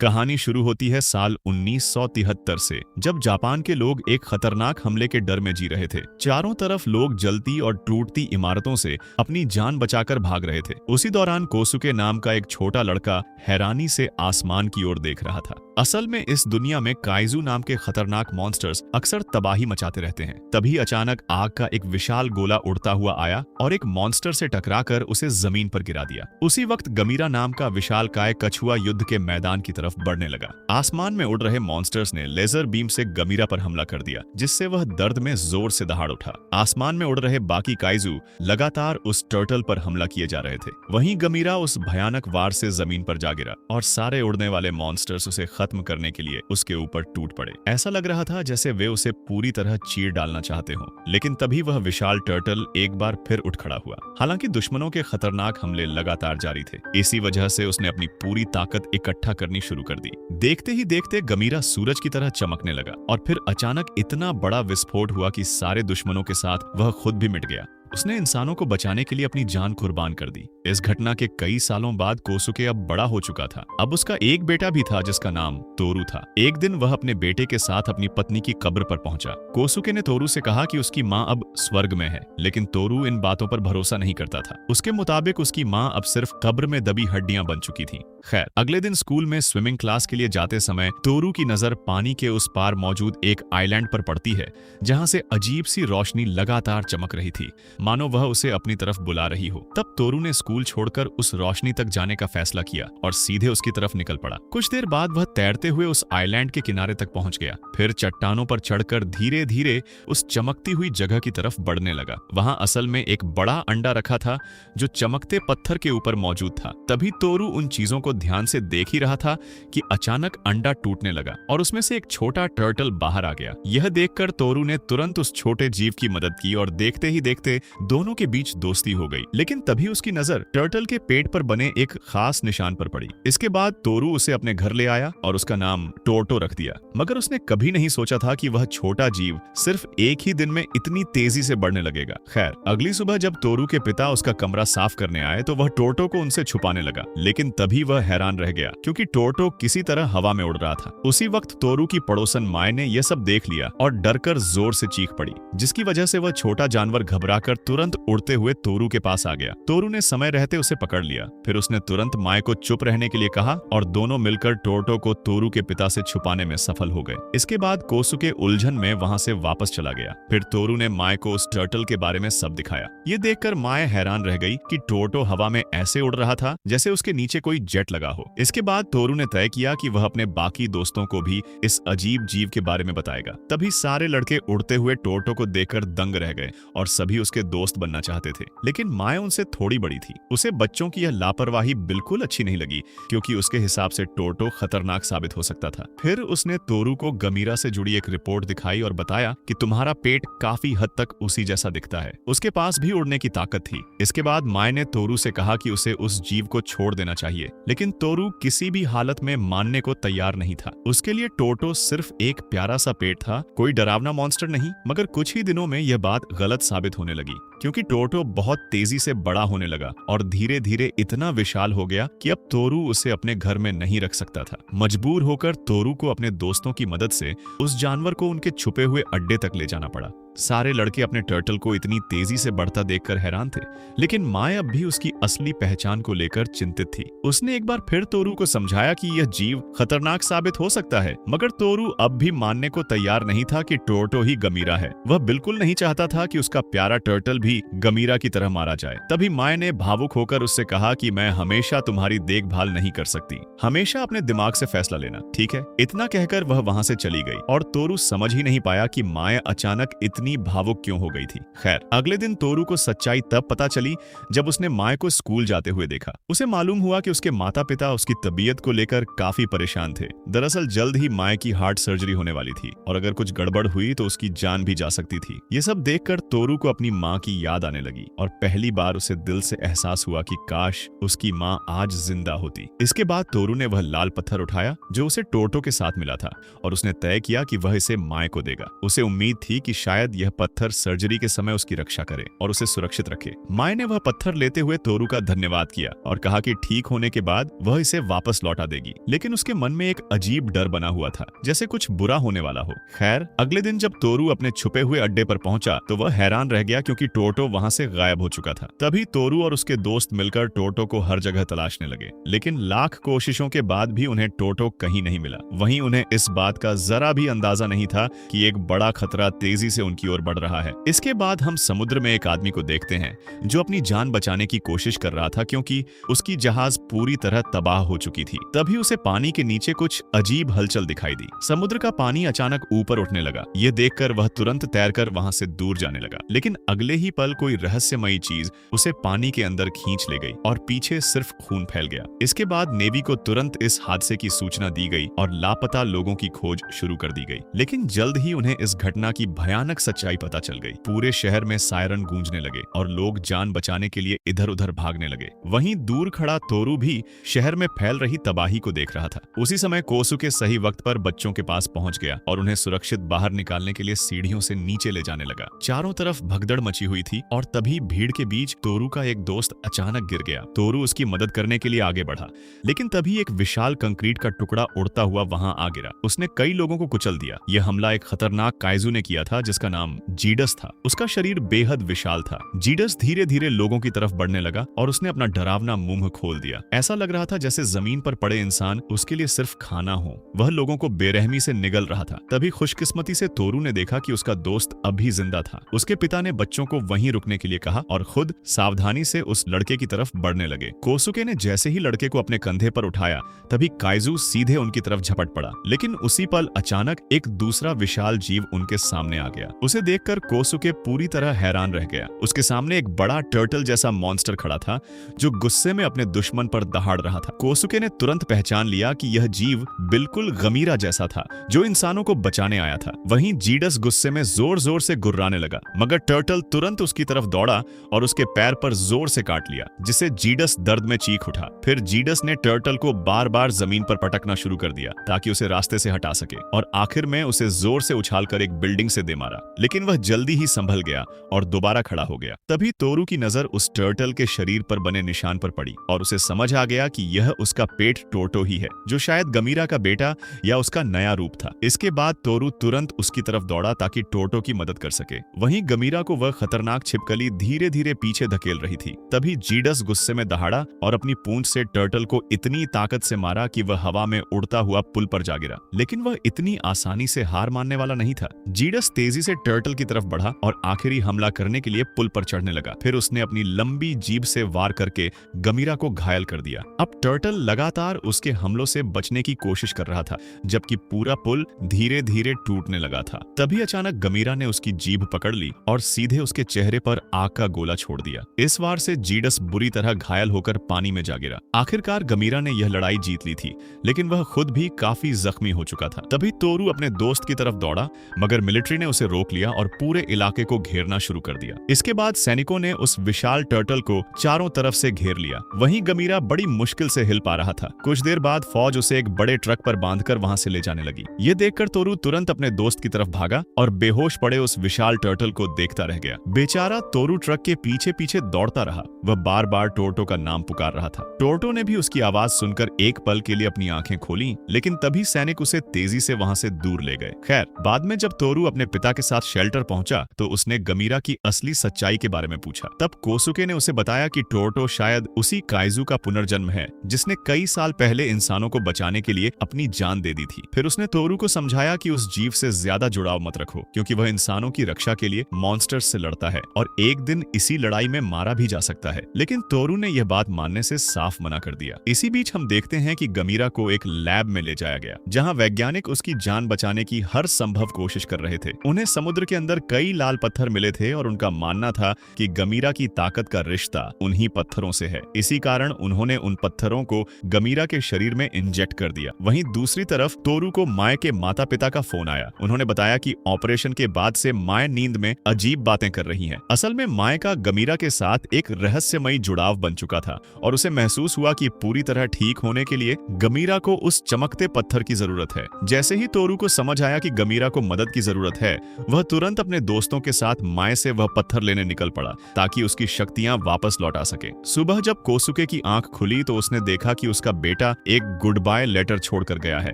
कहानी शुरू होती है साल 1973 से, जब जापान के लोग एक खतरनाक हमले के डर में जी रहे थे। चारों तरफ लोग जलती और टूटती इमारतों से अपनी जान बचाकर भाग रहे थे। उसी दौरान कोसुके नाम का एक छोटा लड़का हैरानी से आसमान की ओर देख रहा था। असल में इस दुनिया में काइजू नाम के खतरनाक मॉन्स्टर्स अक्सर तबाही मचाते रहते हैं। तभी अचानक आग का एक विशाल गोला उड़ता हुआ आया और एक मॉन्स्टर से टकराकर उसे जमीन पर गिरा दिया। उसी वक्त गमीरा नाम का विशालकाय कछुआ युद्ध के मैदान की तरफ बढ़ने लगा। आसमान में उड़ रहे मॉन्स्टर्स ने लेजर बीम से गमीरा पर हमला कर दिया, जिससे वह दर्द में जोर से दहाड़ उठा। आसमान में उड़ रहे बाकी काइजू लगातार उस टर्टल पर हमला किए जा रहे थे। वहीं गमीरा उस भयानक वार से जमीन पर जा गिरा और सारे उड़ने वाले मॉन्स्टर्स उसे खत्म करने के लिए उसके ऊपर टूट पड़े। ऐसा लग रहा था जैसे वे उसे पूरी तरह चीर डालना चाहते हो। लेकिन तभी वह विशाल टर्टल एक बार फिर उठ खड़ा हुआ। हालांकि दुश्मनों के खतरनाक हमले लगातार जारी थे। इसी वजह से उसने अपनी पूरी ताकत इकट्ठा करनी शुरू कर दी। देखते ही देखते गमीरा सूरज की तरह चमकने लगा और फिर अचानक इतना बड़ा विस्फोट हुआ कि सारे दुश्मनों के साथ वह खुद भी मिट गया। उसने इंसानों को बचाने के लिए अपनी जान कुर्बान कर दी। इस घटना के कई सालों बाद कोसुके अब बड़ा हो चुका था। अब उसका एक बेटा भी था जिसका नाम तोरू था। एक दिन वह अपने बेटे के साथ अपनी पत्नी की कब्र पर पहुंचा। कोसुके ने तोरू से कहा कि उसकी मां अब स्वर्ग में है, लेकिन तोरू इन बातों पर भरोसा नहीं करता था। उसके मुताबिक उसकी मां अब सिर्फ कब्र में दबी हड्डियां बन चुकी थी। खैर, अगले दिन स्कूल में स्विमिंग क्लास के लिए जाते समय तोरू की नजर पानी के उस पार मौजूद एक आइलैंड पर पड़ती है, जहां से अजीब सी रोशनी लगातार चमक रही थी, मानो वह उसे अपनी तरफ बुला रही हो। तब तोरू ने स्कूल छोड़कर उस रोशनी तक जाने का फैसला किया और सीधे उसकी तरफ निकल पड़ा। कुछ देर बाद वह तैरते हुए उस आइलैंड के किनारे तक पहुंच गया। फिर चट्टानों पर चढ़कर धीरे धीरे उस चमकती हुई जगह की तरफ बढ़ने लगा। वहां असल में एक बड़ा अंडा रखा था जो चमकते पत्थर के ऊपर मौजूद था। तभी तोरू उन चीजों को ध्यान से देख ही रहा था कि अचानक अंडा टूटने लगा और उसमें से एक छोटा टर्टल बाहर आ गया। यह देखकर तोरू ने तुरंत उस छोटे जीव की मदद की और देखते ही देखते दोनों के बीच दोस्ती हो गई। लेकिन तभी उसकी नजर टर्टल के पेट पर बने एक खास निशान पर पड़ी। इसके बाद तोरू उसे अपने घर ले आया और उसका नाम टोटो रख दिया। मगर उसने कभी नहीं सोचा था कि वह छोटा जीव सिर्फ एक ही दिन में इतनी तेजी से बढ़ने लगेगा। खैर, अगली सुबह जब तोरू के पिता उसका कमरा साफ करने आए तो वह टोटो को उनसे छुपाने लगा। लेकिन तभी वह हैरान रह गया क्योंकि टोटो किसी तरह हवा में उड़ रहा था। उसी वक्त तोरू की पड़ोसन माय ने यह सब देख लिया और डरकर जोर से चीख पड़ी, जिसकी वजह से वह छोटा जानवर घबराकर तुरंत उड़ते हुए तोरू के पास आ गया। तोरू ने समय रहते उसे पकड़ लिया। फिर उसने तुरंत माय को चुप रहने के लिए कहा और दोनों मिलकर टोटो को तोरू के पिता से छुपाने में सफल हो गए। इसके बाद कोसुके उलझन में वहां से वापस चला गया। फिर तोरू ने माय को उस टर्टल के बारे में सब दिखाया। ये देखकर माय हैरान रह गई कि टोटो हवा में ऐसे उड़ रहा था जैसे उसके नीचे कोई जेट लगा हो। इसके बाद तोरू ने तय किया कि वह अपने बाकी दोस्तों को भी इस अजीब जीव के बारे में बताएगा। तभी सारे लड़के उड़ते हुए टोटो को देखकर दंग रह गए और सभी उसके दोस्त बनना चाहते थे। लेकिन माय उनसे थोड़ी बड़ी थी। उसे बच्चों की यह लापरवाही बिल्कुल अच्छी नहीं लगी क्योंकि उसके हिसाब से टोटो खतरनाक साबित हो सकता था। फिर उसने तोरू को गमीरा से जुड़ी एक रिपोर्ट दिखाई और बताया कि तुम्हारा पेट काफी हद तक उसी जैसा दिखता है। उसके पास भी उड़ने की ताकत थी। इसके बाद माय ने तोरू से कहा कि उसे उस जीव को छोड़ देना चाहिए, लेकिन तोरू किसी भी हालत में मानने को तैयार नहीं था। उसके लिए टोटो सिर्फ एक प्यारा सा पेट था, कोई डरावना मॉन्स्टर नहीं। मगर कुछ ही दिनों में यह बात गलत साबित होने लगी क्योंकि टोटो बहुत तेजी से बड़ा होने लगा और धीरे धीरे इतना विशाल हो गया कि अब तोरू उसे अपने घर में नहीं रख सकता था। मजबूर होकर तोरू को अपने दोस्तों की मदद से उस जानवर को उनके छुपे हुए अड्डे तक ले जाना पड़ा। सारे लड़के अपने टर्टल को इतनी तेजी से बढ़ता देखकर हैरान थे, लेकिन माय अब भी उसकी असली पहचान को लेकर चिंतित थी। उसने एक बार फिर तोरू को समझाया कि यह जीव खतरनाक साबित हो सकता है, मगर तोरू अब भी मानने को तैयार नहीं था कि टोटो ही गमीरा है। वह बिल्कुल नहीं चाहता था कि उसका प्यारा टर्टल भी गमीरा की तरह मारा जाए। तभी माय ने भावुक होकर उससे कहा कि मैं हमेशा तुम्हारी देखभाल नहीं कर सकती, हमेशा अपने दिमाग से फैसला लेना, ठीक है? इतना कहकर वह वहां से चली गई और तोरू समझ ही नहीं पाया कि माय अचानक इतनी भावुक क्यों हो गई थी। खैर, अगले दिन तोरू को सच्चाई तब पता चली जब उसने माय को स्कूल जाते हुए देखा। उसे मालूम हुआ कि उसके माता पिता उसकी तबीयत को लेकर काफी परेशान थे। दरअसल जल्द ही माय की हार्ट सर्जरी होने वाली थी और अगर कुछ गड़बड़ हुई तो उसकी जान भी जा सकती थी। ये सब देखकर तोरू को अपनी माँ की याद आने लगी और पहली बार उसे दिल से एहसास हुआ कि काश उसकी माँ आज जिंदा होती। इसके बाद तोरू ने वह लाल पत्थर उठाया जो उसे टोटो के साथ मिला था और उसने तय किया कि वह इसे माय को देगा। उसे उम्मीद थी कि शायद शायद यह पत्थर सर्जरी के समय उसकी रक्षा करे और उसे सुरक्षित रखे। माए ने वह पत्थर लेते हुए तोरू का धन्यवाद किया और कहा कि ठीक होने के बाद वह इसे वापस लौटा देगी, लेकिन उसके मन में एक अजीब डर बना हुआ था, जैसे कुछ बुरा होने वाला हो। खैर, अगले दिन जब तोरू अपने छुपे हुए अड्डे पर पहुंचा तो वह हैरान रह गया क्योंकि टोटो वहां से गायब हो चुका था। तभी तोरू और उसके दोस्त मिलकर टोटो को हर जगह तलाशने लगे, लेकिन लाख कोशिशों के बाद भी उन्हें टोटो कहीं नहीं मिला। वहीं उन्हें इस बात का जरा भी अंदाजा नहीं था कि एक बड़ा खतरा तेजी से उनकी ओर बढ़ रहा है। इसके बाद हम समुद्र में एक आदमी को देखते हैं जो अपनी जान बचाने की कोशिश कर रहा था क्योंकि उसकी जहाज पूरी तरह तबाह हो चुकी थी। तभी उसे पानी के नीचे कुछ अजीब हलचल दिखाई दी। समुद्र का पानी अचानक ऊपर उठने लगा। ये देखकर वह तुरंत तैरकर वहां से दूर जाने लगा, लेकिन अगले ही पल कोई रहस्यमयी चीज उसे पानी के अंदर खींच ले गई और पीछे सिर्फ खून फैल गया। इसके बाद नेवी को तुरंत इस हादसे की सूचना दी गई और लापता लोगों की खोज शुरू कर दी गई, लेकिन जल्द ही उन्हें इस घटना की भयानक सच्चाई पता चल गई। पूरे शहर में सायरन गूंजने लगे और लोग जान बचाने के लिए इधर-उधर भागने लगे। वहीं दूर खड़ा तोरू भी शहर में फैल रही तबाही को देख रहा था। उसी समय कोसुके सही वक्त पर बच्चों के पास पहुंच गया और उन्हें सुरक्षित बाहर निकालने के लिए सीढ़ियों से नीचे ले जाने लगा। चारों तरफ भगदड़ मची हुई थी और तभी भीड़ के बीच तोरू का एक दोस्त अचानक गिर गया। तोरू उसकी मदद करने के लिए आगे बढ़ा, लेकिन तभी एक विशाल कंक्रीट का टुकड़ा उड़ता हुआ वहां आ गिरा। उसने कई लोगों को कुचल दिया। यह हमला एक खतरनाक काइजू ने किया था जिसका नाम जीडस था। उसका शरीर बेहद विशाल था। जीडस धीरे धीरे लोगों की तरफ बढ़ने लगा और उसने अपना डरावना मुंह खोल दिया। ऐसा लग रहा था जैसे जमीन पर पड़े इंसान उसके लिए सिर्फ खाना हो। वह लोगों को बेरहमी से निगल रहा था। तभी खुशकिस्मती से तोरू ने देखा कि उसका दोस्त अभी जिंदा था। उसके पिता ने बच्चों को वहीं रुकने के लिए कहा और खुद सावधानी से उस लड़के की तरफ बढ़ने लगे। कोसुके ने जैसे ही लड़के को अपने कंधे पर उठाया तभी काइजू सीधे उनकी तरफ झपट पड़ा, लेकिन उसी पल अचानक एक दूसरा विशाल जीव उनके सामने आ गया। उसे देखकर कोसुके पूरी तरह हैरान रह गया। उसके सामने एक बड़ा टर्टल जैसा मॉन्स्टर खड़ा था जो गुस्से में अपने दुश्मन पर दहाड़ रहा था। कोसुके ने तुरंत पहचान लिया कि यह जीव बिल्कुल गमीरा जैसा था जो इंसानों को बचाने आया था। वहीं जीडस गुस्से में जोर जोर से गुर्राने लगा, मगर टर्टल तुरंत उसकी तरफ दौड़ा और उसके पैर पर जोर से काट लिया, जिससे जीडस दर्द में चीख उठा। फिर जीडस ने टर्टल को बार बार जमीन पर पटकना शुरू कर दिया ताकि उसे रास्ते से हटा सके और आखिर में उसे जोर से उछालकर एक बिल्डिंग से दे मारा, लेकिन वह जल्दी ही संभल गया और दोबारा खड़ा हो गया। तभी तोरू की नजर उस टर्टल के शरीर पर बने निशान पर पड़ी और उसे समझ आ गया कि यह उसका पेट टोटो ही है, जो शायद गमीरा का बेटा या उसका नया रूप था। इसके बाद तोरू तुरंत उसकी तरफ दौड़ा ताकि टोटो की मदद कर सके। वहीं गमीरा को वह खतरनाक छिपकली धीरे धीरे पीछे धकेल रही थी। तभी जीडस गुस्से में दहाड़ा और अपनी पूंछ से टर्टल को इतनी ताकत से मारा कि वह हवा में उड़ता हुआ पुल पर जा गिरा, लेकिन वह इतनी आसानी से हार मानने वाला नहीं था। जीडस तेजी से टर्टल की तरफ बढ़ा और आखिरी हमला करने के लिए पुल पर चढ़ने लगा। फिर उसने अपनी लंबी जीभ से वार करके गमीरा को घायल कर दिया। अब टर्टल लगातार उसके हमलों से बचने की कोशिश कर रहा था, जबकि पूरा पुल धीरे धीरे टूटने लगा था। तभी अचानक गमीरा ने उसकी जीभ पकड़ ली और सीधे उसके चेहरे पर आग का गोला छोड़ दिया। इस वार से जीडस बुरी तरह घायल होकर पानी में जा गिरा। आखिरकार गमीरा ने यह लड़ाई जीत ली थी, लेकिन वह खुद भी काफी जख्मी हो चुका था। तभी तोरू अपने दोस्त की तरफ दौड़ा, मगर मिलिट्री ने उसे रोक लिया और पूरे इलाके को घेरना शुरू कर दिया। इसके बाद सैनिकों ने उस विशाल टर्टल को चारों तरफ से घेर लिया। वहीं गमीरा बड़ी मुश्किल से हिल पा रहा था। कुछ देर बाद फौज उसे एक बड़े ट्रक पर बांधकर वहां से ले जाने लगी। ये देखकर तोरू तुरंत अपने दोस्त की तरफ भागा और बेहोश पड़े उस विशाल टर्टल को देखता रह गया। बेचारा तोरू ट्रक के पीछे पीछे दौड़ता रहा। वह बार बार टोटो का नाम पुकार रहा था। टोटो ने भी उसकी आवाज सुनकर एक पल के लिए अपनी आंखें खोली, लेकिन तभी सैनिक उसे तेजी से वहां से दूर ले गए। खैर, बाद में जब तोरू अपने पिता के साथ शेल्टर पहुंचा तो उसने गमीरा की असली सच्चाई के बारे में पूछा। तब कोसुके ने उसे बताया कि टोटो शायद उसी काइजू का पुनर्जन्म है जिसने कई साल पहले इंसानों को बचाने के लिए अपनी जान दे दी थी। फिर उसने तोरू को समझाया कि उस जीव से ज्यादा जुड़ाव मत रखो, क्योंकि वह इंसानों की रक्षा के लिए मॉन्स्टर्स से लड़ता है और एक दिन इसी लड़ाई में मारा भी जा सकता है। लेकिन तोरू ने यह बात मानने से साफ मना कर दिया। इसी बीच हम देखते हैं कि गमीरा को एक लैब में ले जाया गया, जहां वैज्ञानिक उसकी जान बचाने की हर संभव कोशिश कर रहे थे। उन्हें समुद्र के अंदर कई लाल पत्थर मिले थे और उनका मानना था कि गमीरा की ताकत का रिश्ता उन्हीं पत्थरों से है। इसी कारण उन्होंने उन पत्थरों को गमीरा के शरीर में इंजेक्ट कर दिया। वहीं दूसरी तरफ तोरू को माए के माता पिता का फोन आया। उन्होंने बताया कि ऑपरेशन के बाद से माए नींद में अजीब बातें कर रही हैं। असल में माए का गमीरा के साथ एक रहस्यमयी जुड़ाव बन चुका था और उसे महसूस हुआ कि पूरी तरह ठीक होने के लिए गमीरा को उस चमकते पत्थर की जरूरत है। जैसे ही तोरू को समझ आया कि गमीरा को मदद की जरूरत है, वह तुरंत अपने दोस्तों के साथ माए से वह पत्थर लेने निकल पड़ा ताकि उसकी शक्तियां वापस लौटा सके। सुबह जब कोसुके की आंख खुली तो उसने देखा कि उसका बेटा एक गुड बाय लेटर छोड़कर गया है।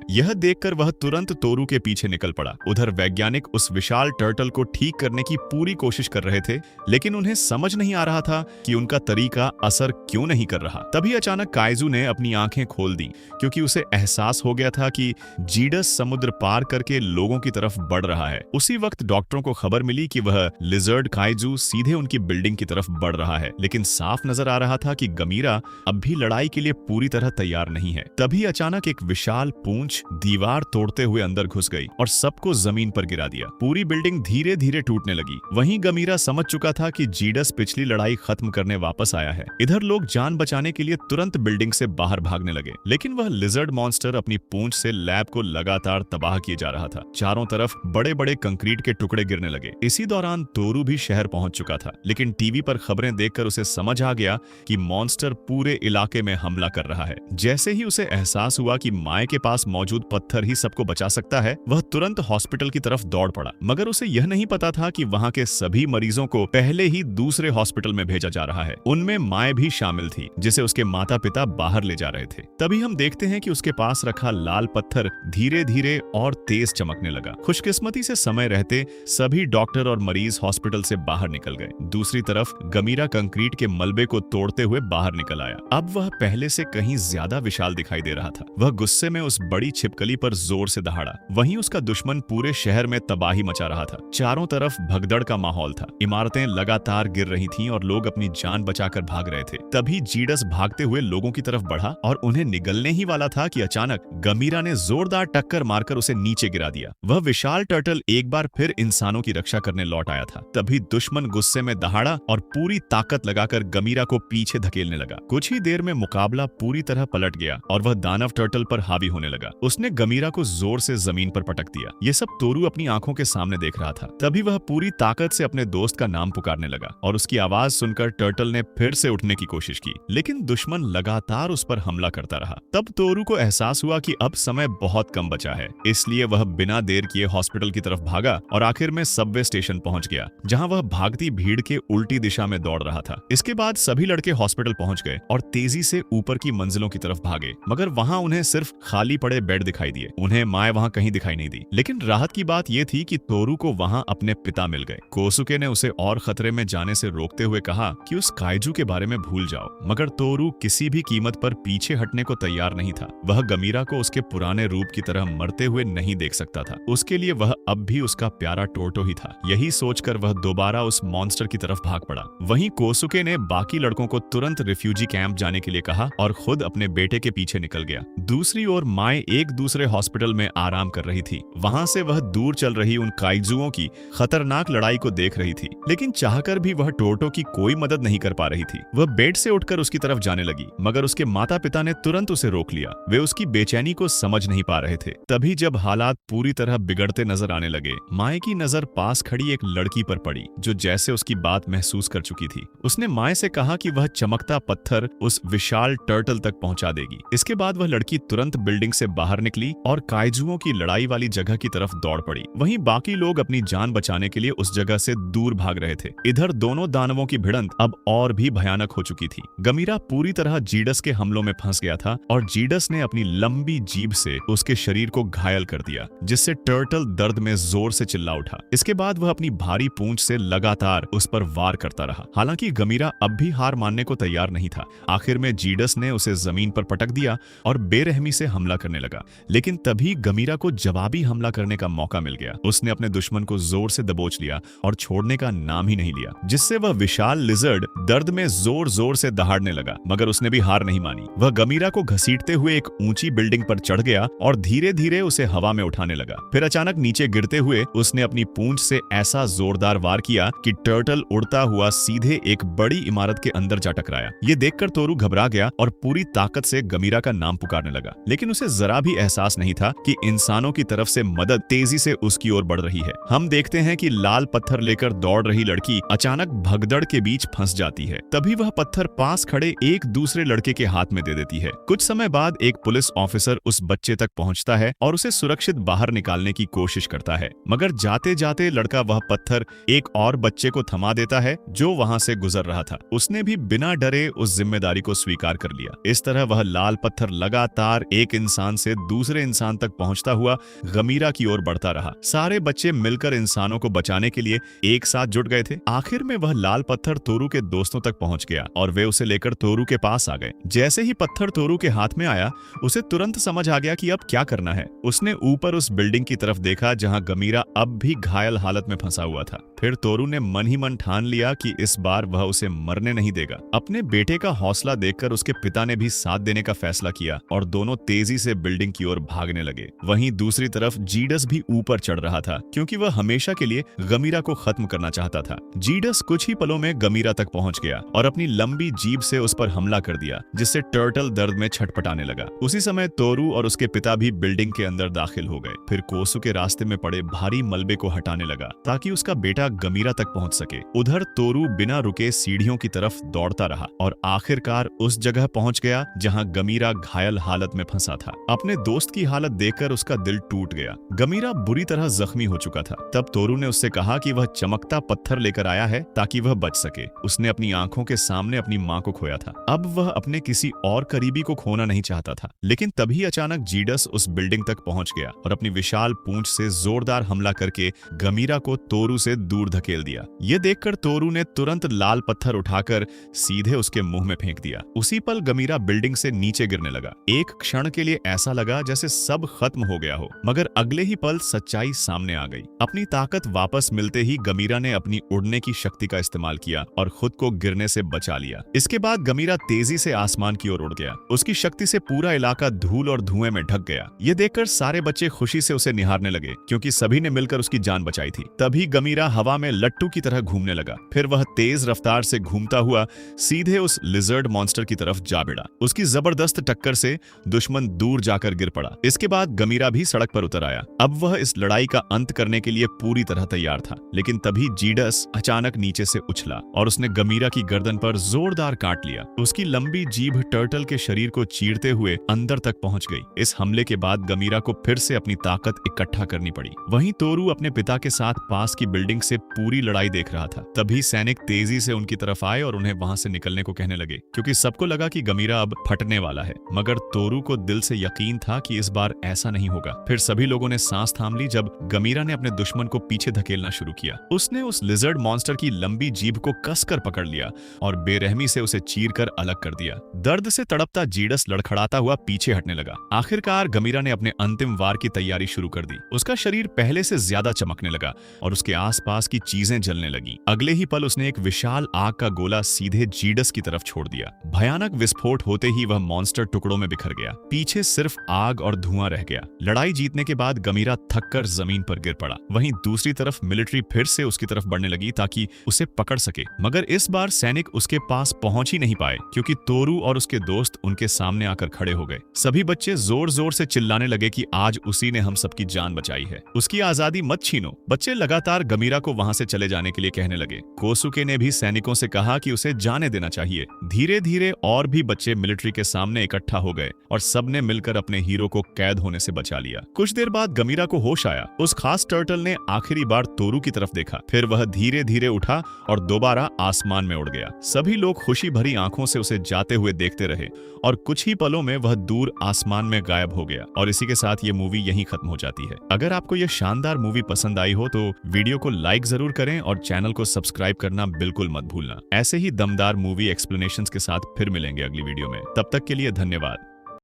यह देखकर वह तुरंत तोरू के पीछे निकल पड़ा। उधर वैज्ञानिक उस विशाल टर्टल को ठीक करने की पूरी कोशिश कर रहे थे, लेकिन उन्हें समझ नहीं आ रहा था कि उनका तरीका असर क्यों नहीं कर रहा। तभी अचानक काइजू ने अपनी आंखें खोल दी, क्योंकि उसे एहसास हो गया था कि जीडस समुद्र पार करके लोगों की तरफ बढ़ रहा है। उसी वक्त डॉक्टरों को खबर मिली कि वह लिजर्ड काइजू सीधे उनकी बिल्डिंग की तरफ बढ़ रहा है, लेकिन साफ नजर आ रहा था कि गमीरा अब भी लड़ाई के लिए पूरी तरह तैयार नहीं है। तभी अचानक एक विशाल पूंछ दीवार तोड़ते हुए अंदर घुस गई और सबको जमीन पर गिरा दिया। पूरी बिल्डिंग धीरे धीरे टूटने लगी। वहीं गमीरा समझ चुका था कि जीडस पिछली लड़ाई खत्म करने वापस आया है। इधर लोग जान बचाने के लिए तुरंत बिल्डिंग से बाहर भागने लगे, लेकिन वह लिजर्ड मॉन्स्टर अपनी पूंछ से लैब को लगातार तबाह किए जा रहा था। चारों तरफ बड़े बड़े कंक्रीट के टुकड़े गिरने लगे। इसी दौरान तोरू भी शहर पहुंच चुका था, लेकिन टीवी पर खबरें देखकर उसे समझ आ गया कि मॉन्स्टर पूरे इलाके में हमला कर रहा है। जैसे ही उसे एहसास हुआ कि माए के पास मौजूद पत्थर ही सबको बचा सकता है, वह तुरंत हॉस्पिटल की तरफ दौड़ पड़ा। मगर उसे यह नहीं पता था कि वहां के सभी मरीजों को पहले ही दूसरे हॉस्पिटल में भेजा जा रहा है। उनमें माए भी शामिल थी, जिसे उसके माता पिता बाहर ले जा रहे थे। तभी हम देखते हैं कि उसके पास रखा लाल पत्थर धीरे धीरे और तेज चमकने लगा। खुशकिस्मती से समय रहते सभी डॉक्टर और मरीज हॉस्पिटल से बाहर निकल गए। दूसरी तरफ गमीरा कंक्रीट के मलबे को तोड़ते हुए बाहर निकल आया। अब वह पहले से कहीं ज्यादा विशाल दिखाई दे रहा था। वह गुस्से में उस बड़ी छिपकली पर जोर से दहाड़ा। वहीं उसका दुश्मन पूरे शहर में तबाही मचा रहा था। चारों तरफ भगदड़ का माहौल था। इमारतें लगातार गिर रही थीं और लोग अपनी जान बचाकर भाग रहे थे। तभी जीडस भागते हुए लोगों की तरफ बढ़ा और उन्हें निगलने ही वाला था कि अचानक गमीरा ने जोरदार टक्कर मारकर उसे नीचे गिरा दिया। वह विशाल टर्टल एक बार फिर इंसानों की रक्षा करने लौट आया था। तभी दुश्मन गुस्से में दहाड़ा और पूरी ताकत लगाकर गमीरा को पीछे धकेलने लगा। कुछ ही देर में मुकाबला पूरी तरह पलट गया और वह दानव टर्टल पर हावी होने लगा। उसने गमीरा को जोर से जमीन पर पटक दिया। ये सब तोरू अपनी आंखों के सामने देख रहा था। तभी वह पूरी ताकत से अपने दोस्त का नाम पुकारने लगा और उसकी आवाज सुनकर टर्टल ने फिर से उठने की कोशिश की, लेकिन दुश्मन लगातार उस पर हमला करता रहा। तब तोरू को एहसास हुआ कि अब समय बहुत कम बचा है, इसलिए वह बिना देर किए हॉस्पिटल की तरफ भागा और आखिर में सबवे स्टेशन पहुंच गया, जहां वह भागती भीड़ के उल्टी दिशा में दौड़ रहा था। इसके बाद सभी लड़के हॉस्पिटल पहुंच गए और तेजी से ऊपर की मंजिलों की तरफ भागे, मगर वहां उन्हें सिर्फ खाली पड़े बेड दिखाई दिए। उन्हें माए वहां कहीं दिखाई नहीं दी। लेकिन राहत की बात यह थी कि तोरू को वहां अपने पिता मिल गए। कोसुके ने उसे और खतरे में जाने से रोकते हुए कहा कि उस काइजू के बारे में भूल जाओ, मगर तोरू किसी भी कीमत पर पीछे हटने को तैयार नहीं था। वह गमीरा को उसके पुराने रूप की तरह मरते हुए नहीं देख सकता था। उसके लिए वह अब भी उसका प्यारा टोटो ही था। यही सोचकर वह दोबारा उस मॉन्स्टर की तरफ भाग पड़ा। वहीं कोसुके ने बाकी लड़कों को तुरंत रिफ्यूजी कैंप जाने के लिए कहा और खुद अपने बेटे के पीछे निकल गया। दूसरी ओर माए एक दूसरे हॉस्पिटल में आराम कर रही थी। वहां से वह दूर चल रही उन काइजुओं की खतरनाक लड़ाई को देख रही थी, लेकिन चाहकर भी वह टोटो की कोई मदद नहीं कर पा रही थी। वह बेड से उठकर उसकी तरफ जाने लगी, मगर उसके माता पिता ने तुरंत उसे रोक लिया। वे उसकी बेचैनी को समझ नहीं पा रहे थे। तभी जब हालात पूरी तरह बिगड़ते नजर आने लगे, माए की नजर पास खड़ी एक लड़की पर पड़ी, जो जैसे उसकी बात महसूस कर चुकी थी। उसने माए से कहा कि वह चमकता पत्थर उस विशाल टर्टल तक पहुंचा देगी। इसके बाद वह लड़की तुरंत बिल्डिंग से बाहर निकली और काइजुओं की लड़ाई वाली जगह की तरफ दौड़ पड़ी। वहीं बाकी लोग अपनी जान बचाने के लिए उस जगह से दूर भाग रहे थे। इधर दोनों दानवों की भिड़ंत अब और भी भयानक हो चुकी थी। गमीरा पूरी तरह जीडस के हमलों में फंस गया था और जीडस ने अपनी लंबी जीभ से उसके शरीर को घायल कर दिया, जिससे टर्टल दर्द में जोर से चिल्ला उठा। इसके बाद वह अपनी भारी पूंछ से लगातार उस पर वार करता रहा। हालांकि गमीरा अब भी हार मानने को तैयार नहीं था। आखिर में जीडस ने उसे जमीन पर पटक दिया और बेरहमी से हमला करने लगा। लेकिन तभी गमीरा को जवाबी हमला करने का मौका मिल गया। उसने अपने दुश्मन को जोर से दबोच लिया और छोड़ने का नाम ही नहीं लिया, जिससे वह विशाल लिजर्ड दर्द में जोर जोर से दहाड़ने लगा। मगर उसने भी हार नहीं मानी। वह गमीरा को घसीटते हुए एक ऊंची बिल्डिंग पर चढ़ गया और धीरे धीरे उसे हवा में उठाने लगा। फिर अचानक नीचे गिरते हुए उसने अपनी पूंछ से ऐसा जोरदार वार किया कि टर्टल उड़ता हुआ सीधे एक बड़ी इमारत के अंदर जा टकराया। ये देखकर तोरू घबरा गया और पूरी ताकत से गमीरा का नाम पुकारने लगा, लेकिन उसे जरा भी एहसास नहीं था कि इंसानों की तरफ से मदद तेजी से उसकी ओर बढ़ रही है। हम देखते हैं कि लाल पत्थर लेकर दौड़ रही लड़की अचानक भगदड़ के बीच फंस जाती है। तभी वह पत्थर पास खड़े एक दूसरे लड़के के हाथ में दे देती है। कुछ समय बाद एक पुलिस ऑफिसर उस बच्चे तक पहुंचता है और उसे सुरक्षित बाहर निकालने की कोशिश करता है, मगर जाते जाते जाते लड़का वह पत्थर एक और बच्चे को थमा देता है जो वहां से गुजर रहा था। उसने भी बिना डरे उस जिम्मेदारी को स्वीकार कर लिया। इस तरह वह लाल पत्थर लगातार एक इंसान से दूसरे इंसान तक पहुंचता हुआ गमीरा की ओर बढ़ता रहा। सारे बच्चे मिलकर इंसानों को बचाने के लिए एक साथ जुट गए थे। आखिर में वह लाल पत्थर तोरू के दोस्तों तक पहुंच गया और वे उसे लेकर तोरू के पास आ गए। जैसे ही पत्थर तोरू के हाथ में आया, उसे तुरंत समझ आ गया कि अब क्या करना है। उसने ऊपर उस बिल्डिंग की तरफ देखा जहां गमीरा अब भी घायल हालत में फंसा हुआ था। फिर तोरू ने मन ही मन ठान लिया कि इस बार वह उसे मरने नहीं देगा। अपने बेटे का हौसला देखकर उसके पिता ने भी साथ देने का फैसला किया और दोनों तेजी से बिल्डिंग की ओर भागने लगे। वहीं दूसरी तरफ जीडस भी ऊपर चढ़ रहा था क्योंकि वह हमेशा के लिए गमीरा को खत्म करना चाहता था। जीडस कुछ ही पलों में गमीरा तक पहुंच गया और अपनी लंबी जीभ से उस पर हमला कर दिया, जिससे टर्टल दर्द में छटपटाने लगा। उसी समय तोरू और उसके पिता भी बिल्डिंग के अंदर दाखिल हो गए। फिर कोसू के रास्ते में पड़े भारी मलबे को हटाने लगा ताकि उसका बेटा गमीरा तक पहुंच सके। उधर तोरू बिना रुके सीढ़ियों की तरफ दौड़ता रहा और आखिरकार उस जगह पहुंच गया जहां गमीरा घायल हालत में फंसा था। अपने दोस्त की हालत देखकर उसका दिल टूट गया। गमीरा बुरी तरह जख्मी हो चुका था। तब तोरू ने उससे कहा कि वह चमकता पत्थर लेकर आया है ताकि वह बच सके। उसने अपनी आंखों के सामने अपनी मां को खोया था। अब वह अपने किसी और करीबी को खोना नहीं चाहता था। लेकिन तभी अचानक जीडस उस बिल्डिंग तक पहुंच गया और अपनी विशाल पूंछ से जोरदार हमला करके गमीरा को तोरू से दूर धकेल दिया। ये देखकर तोरू ने तुरंत लाल पत्थर उठाकर सीधे उसके मुंह में फेंक दिया। उसी पल गमीरा बिल्डिंग से नीचे गिरने लगा। एक क्षण के लिए ऐसा लगा जैसे सब खत्म हो गया हो, मगर अगले ही पल सच्चाई सामने आ गई। अपनी ताकत वापस मिलते ही गमीरा ने अपनी उड़ने की शक्ति का इस्तेमाल किया और खुद को गिरने से बचा लिया। इसके बाद गमीरा तेजी से आसमान की ओर उड़ गया। उसकी शक्ति से पूरा इलाका धूल और धुएं में ढक गया। ये देखकर सारे बच्चे खुशी से उसे निहारने लगे क्योंकि सभी ने मिलकर उसकी जान बचाई थी। तभी गमीरा हवा में लट्टू की तरह घूमने लगा। फिर वह तेज रफ्तार से घूमता हुआ सीधे उस लिजर्ड मॉन्स्टर की तरफ जा भिड़ा। उसकी जबरदस्त टक्कर से दुश्मन दूर जाकर गिर पड़ा। इसके बाद गमीरा भी सड़क पर उतर आया। अब वह इस लड़ाई का अंत करने के लिए पूरी तरह तैयार था। लेकिन तभी जीडस अचानक नीचे से उछला और उसने गमीरा की गर्दन पर जोरदार काट लिया। उसकी लंबी जीभ टर्टल के शरीर को चीरते हुए अंदर तक पहुंच गई। इस हमले के बाद गमीरा को फिर से अपनी ताकत इकट्ठा करनी पड़ी। वहीं तोरू अपने पिता के साथ पास की बिल्डिंग से पूरी लड़ाई देख रहा था। तभी सैनिक तेजी से उनकी तरफ आए और उन्हें वहां से निकलने को कहने लगे क्योंकि सबको लगा कि गमीरा अब फटने वाला है। मगर तोरू को दिल से यकीन था कि इस बार ऐसा नहीं होगा। फिर सभी लोगों ने सांस थाम ली जब गमीरा ने अपने दुश्मन को पीछे धकेलना शुरू किया। उसने उस लिजर्ड मॉन्स्टर की लंबी जीभ को कसकर पकड़ लिया और बेरहमी से उसे चीरकर अलग कर दिया। दर्द से तड़पता जीडस लड़खड़ाता हुआ पीछे हटने लगा। आखिरकार गमीरा ने अपने अंतिम वार की तैयारी शुरू कर दी। उसका शरीर पहले से ज्यादा चमकने लगा और उसके आसपास की चीजें जलने लगी। अगले ही पल उसने एक विशाल आग का गोला सीधे जीडस की तरफ छोड़ दिया। भयानक विस्फोट होते ही वह मॉन्स्टर टुकड़ों में बिखर गया। पीछे सिर्फ आग और धुआं रह गया। लड़ाई जीतने के बाद गमीरा थककर जमीन पर गिर पड़ा। वहीं दूसरी तरफ मिलिट्री फिर से उसकी तरफ बढ़ने लगी ताकि उसे पकड़ सके। मगर इस बार सैनिक उसके पास पहुंच ही नहीं पाए क्योंकि तोरू और उसके दोस्त उनके सामने आकर खड़े हो गए। सभी बच्चे जोर जोर से चिल्लाने लगे कि आज उसी ने हम सबकी जान बचाई है, उसकी आजादी मत छीनो। बच्चे लगातार गमीरा को वहां से चले जाने के लिए कहने लगे। कोसुके ने भी सैनिकों से कहा कि उसे जाने देना चाहिए। धीरे धीरे और भी बच्चे मिलिट्री के सामने इकट्ठा हो गए और सबने मिलकर अपने हीरो को कैद होने से बचा लिया। कुछ देर बाद गमीरा को होश आया। उस खास टर्टल ने आखिरी बार तोरू की तरफ देखा। फिर वह धीरे धीरे उठा और दोबारा आसमान में उड़ गया। सभी लोग खुशी भरी आंखों से उसे जाते हुए देखते रहे और कुछ ही पलों में वह दूर आसमान में गायब हो गया। और इसी के साथ ये मूवी यहीं खत्म हो जाती है। अगर आपको यह शानदार मूवी पसंद आई हो तो वीडियो को लाइक जरूर करें और चैनल को सब्सक्राइब करना बिल्कुल मत भूलना। ऐसे ही दमदार मूवी एक्सप्लेनेशंस के साथ फिर मिलेंगे अगली वीडियो में। तब तक के लिए धन्यवाद।